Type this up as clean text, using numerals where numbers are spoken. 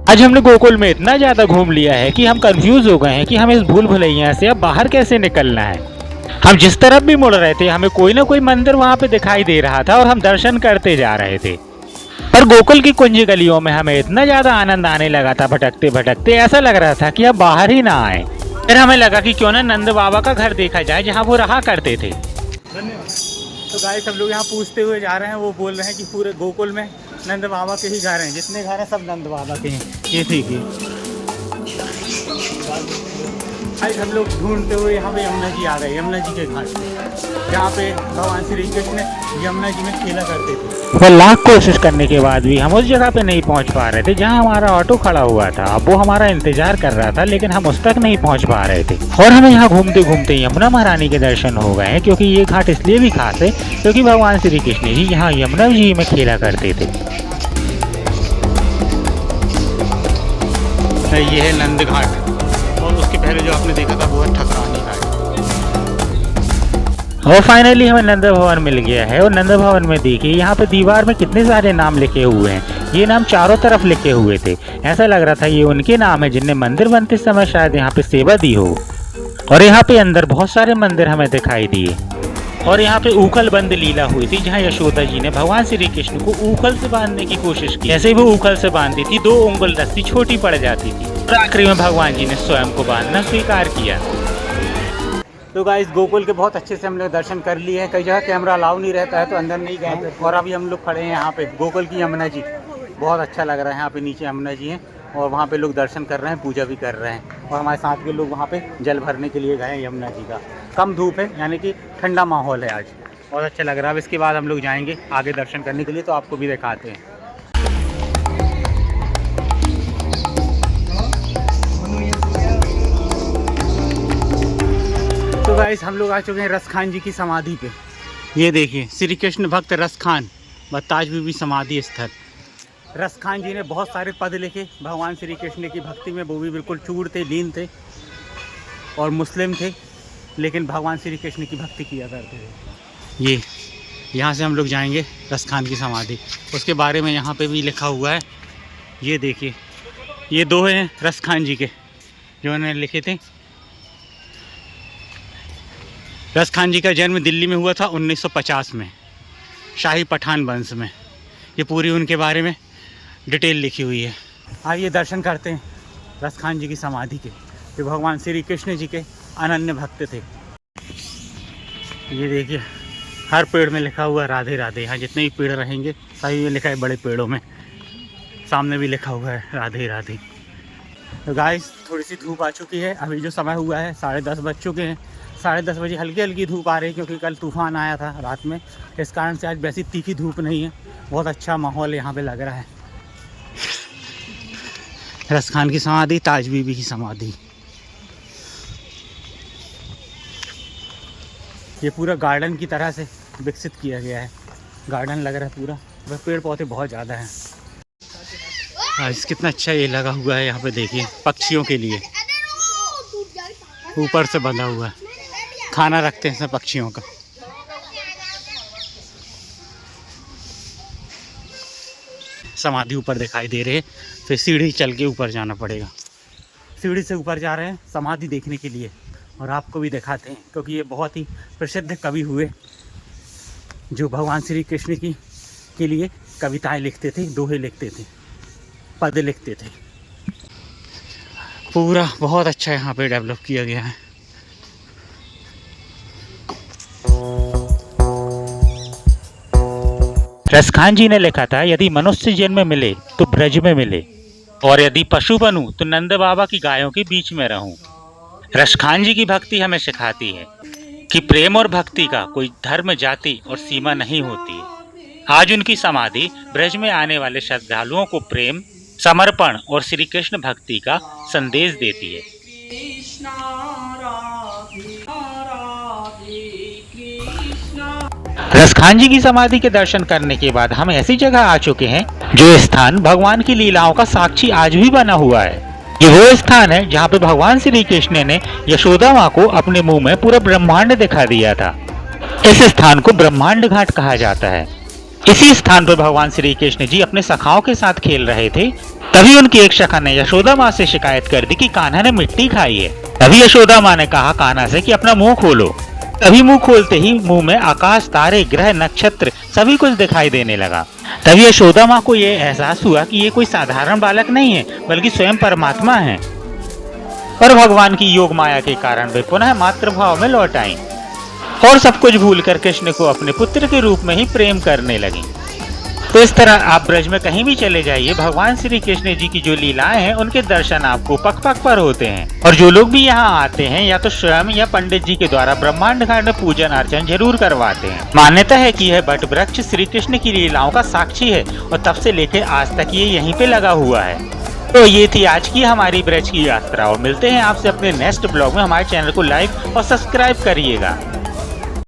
आज हमने गोकुल में इतना ज्यादा घूम लिया है कि हम कंफ्यूज हो गए हैं कि हमें इस भूल भुलैया से अब बाहर कैसे निकलना है। हम जिस तरफ भी मुड़ रहे थे हमें कोई ना कोई मंदिर वहाँ पे दिखाई दे रहा था और हम दर्शन करते जा रहे थे। पर गोकुल की कुंज गलियों में हमें इतना ज्यादा आनंद आने लगा था, भटकते भटकते ऐसा लग रहा था कि अब बाहर ही ना आए। फिर हमें लगा कि क्यों ना नंद बाबा का घर देखा जाए जहाँ वो रहा करते थे। तो गाइस सब लोग यहाँ पूछते हुए जा रहे हैं, वो बोल रहे हैं कि पूरे गोकुल में नंद बाबा के ही घर हैं, जितने घर हैं सब नंद बाबा के हैं। ये देखिए भाई सब लोग ढूंढते हुए यहाँ पे यमुना जी आ गए, यमुना जी के घाट पे जहाँ पे भगवान श्री कृष्ण यमुना जी में खेला करते थे। पर लाख कोशिश करने के बाद भी हम उस जगह पे नहीं पहुँच पा रहे थे जहाँ हमारा ऑटो खड़ा हुआ था। अब वो हमारा इंतजार कर रहा था लेकिन हम उस तक नहीं पहुँच पा रहे थे। और हमें यहाँ घूमते घूमते यमुना महारानी के दर्शन हो गए हैं, क्योंकि ये घाट इसलिए भी खास है क्योंकि भगवान श्री कृष्ण जी यहाँ यमुना जी में खेला करते थे। ये है नंद घाट और उसके पहले जो आपने देखा था वो है ठकरानी घाट। और फाइनली हमें नंद भवन मिल गया है। और नंद भवन में देखिए यहाँ पे दीवार में कितने सारे नाम लिखे हुए हैं। ये नाम चारों तरफ लिखे हुए थे, ऐसा लग रहा था ये उनके नाम है जिनने मंदिर बनते समय शायद यहाँ पे सेवा दी हो। और यहाँ पे अंदर बहुत सारे मंदिर हमें दिखाई दिए। और यहाँ पे ऊखल बंद लीला हुई थी जहाँ यशोदा जी ने भगवान श्री कृष्ण को ऊखल से बांधने की कोशिश की। जैसे ही वो ऊखल से बांधती थी 2 उंगल रस्सी छोटी पड़ जाती थी और आखिरी में भगवान जी ने स्वयं को बांधना स्वीकार किया। तो गाइस गोकुल के बहुत अच्छे से हम लोग दर्शन कर लिए हैं। कई जगह कैमरा अलाउ नहीं रहता है तो अंदर नहीं गए। और अभी हम लोग खड़े हैं यहाँ पे गोकुल की यमुना जी, बहुत अच्छा लग रहा है। यहाँ पे नीचे यमुना जी हैं और वहाँ पे लोग दर्शन कर रहे हैं, पूजा भी कर रहे हैं। और हमारे साथ के लोग वहाँ पे जल भरने के लिए गए हैं यमुना जी का। कम धूप है यानी कि ठंडा माहौल है आज, बहुत अच्छा लग रहा है। अब इसके बाद हम लोग जाएंगे आगे दर्शन करने के लिए, तो आपको भी दिखाते हैं। तो गाइस हम लोग आ चुके हैं रसखान जी की समाधि पे। ये देखिए श्री कृष्ण भक्त रसखान बत्ताज बीबी समाधि स्थल। रसखान जी ने बहुत सारे पद लिखे भगवान श्री कृष्ण की भक्ति में। वो भी बिल्कुल चूर थे, लीन थे और मुस्लिम थे, लेकिन भगवान श्री कृष्ण की भक्ति किया करते थे। ये यहाँ से हम लोग जाएंगे रसखान की समाधि, उसके बारे में यहाँ पे भी लिखा हुआ है। ये देखिए ये 2 हैं रसखान जी के जो उन्होंने लिखे थे। रसखान जी का जन्म दिल्ली में हुआ था 1950 में, शाही पठान वंश में। ये पूरी उनके बारे में डिटेल लिखी हुई है। आइए दर्शन करते हैं रसखान जी की समाधि के, जो भगवान श्री कृष्ण जी के अनन्य भक्त थे। ये देखिए हर पेड़ में लिखा हुआ है राधे राधे। यहाँ जितने भी पेड़ रहेंगे सभी में लिखा है, बड़े पेड़ों में सामने भी लिखा हुआ है राधे राधे। तो गाइस थोड़ी सी धूप आ चुकी है। अभी जो समय हुआ है 10:30 बज चुके हैं। 10:30 बजे हल्की हल्की धूप आ रही है क्योंकि कल तूफान आया था रात में, इस कारण से आज वैसी तीखी धूप नहीं है। बहुत अच्छा माहौल यहाँ पे लग रहा है। रसखान की समाधि, ताज बीबी की समाधि। ये पूरा गार्डन की तरह से विकसित किया गया है, गार्डन लग रहा है पूरा। वह पेड़ पौधे बहुत ज़्यादा हैं। इस कितना अच्छा ये लगा हुआ है यहाँ पे देखिए, पक्षियों के लिए ऊपर से बंधा हुआ है, खाना रखते हैं सब पक्षियों का। समाधि ऊपर दिखाई दे रही है, फिर सीढ़ी चल के ऊपर जाना पड़ेगा। सीढ़ी से ऊपर जा रहे हैं समाधि देखने के लिए, और आपको भी दिखाते हैं क्योंकि ये बहुत ही प्रसिद्ध कवि हुए जो भगवान श्री कृष्ण की के लिए कविताएं लिखते थे, दोहे लिखते थे, पद लिखते थे। पूरा बहुत अच्छा यहाँ पे डेवलप किया गया है। रसखान जी ने लिखा था, यदि मनुष्य जन्म मिले तो ब्रज में मिले, और यदि पशु बनूं तो नंद बाबा की गायों के बीच में रहूं। रसखान जी की भक्ति हमें सिखाती है कि प्रेम और भक्ति का कोई धर्म, जाति और सीमा नहीं होती है। आज उनकी समाधि ब्रज में आने वाले श्रद्धालुओं को प्रेम, समर्पण और श्री कृष्ण भक्ति का संदेश देती है। रसखान जी की समाधि के दर्शन करने के बाद हम ऐसी जगह आ चुके हैं जो स्थान भगवान की लीलाओं का साक्षी आज भी बना हुआ है। ये वो स्थान है जहाँ पे भगवान श्री कृष्ण ने यशोदा माँ को अपने मुंह में पूरा ब्रह्मांड दिखा दिया था। इस स्थान को ब्रह्मांड घाट कहा जाता है। इसी स्थान पर भगवान श्री कृष्ण जी अपने सखाओं के साथ खेल रहे थे तभी उनकी एक शाखा ने यशोदा माँ से शिकायत कर दी कि कान्हा ने मिट्टी खाई है। तभी यशोदा माँ ने कहा कान्हा से कि अपना मुंह खोलो। तभी मुंह खोलते ही मुंह में आकाश, तारे, ग्रह, नक्षत्र सभी कुछ दिखाई देने लगा। तभी यशोदा माँ को ये एहसास हुआ कि ये कोई साधारण बालक नहीं है बल्कि स्वयं परमात्मा है। और भगवान की योग माया के कारण वे पुनः मातृभाव में लौट आईं और सब कुछ भूलकर कृष्ण को अपने पुत्र के रूप में ही प्रेम करने लगी। तो इस तरह आप ब्रज में कहीं भी चले जाइए, भगवान श्री कृष्ण जी की जो लीलाएं हैं उनके दर्शन आपको पग पग पर होते हैं। और जो लोग भी यहाँ आते हैं या तो स्वयं या पंडित जी के द्वारा ब्रह्मांड खंड पूजन अर्चन जरूर करवाते हैं। मान्यता है कि यह बट वृक्ष श्री कृष्ण की लीलाओं का साक्षी है और तब से लेकर आज तक ये यहीं पे लगा हुआ है। तो ये थी आज की हमारी ब्रज की यात्रा और मिलते हैं आपसे अपने नेक्स्ट ब्लॉग में। हमारे चैनल को लाइक और सब्सक्राइब करिएगा।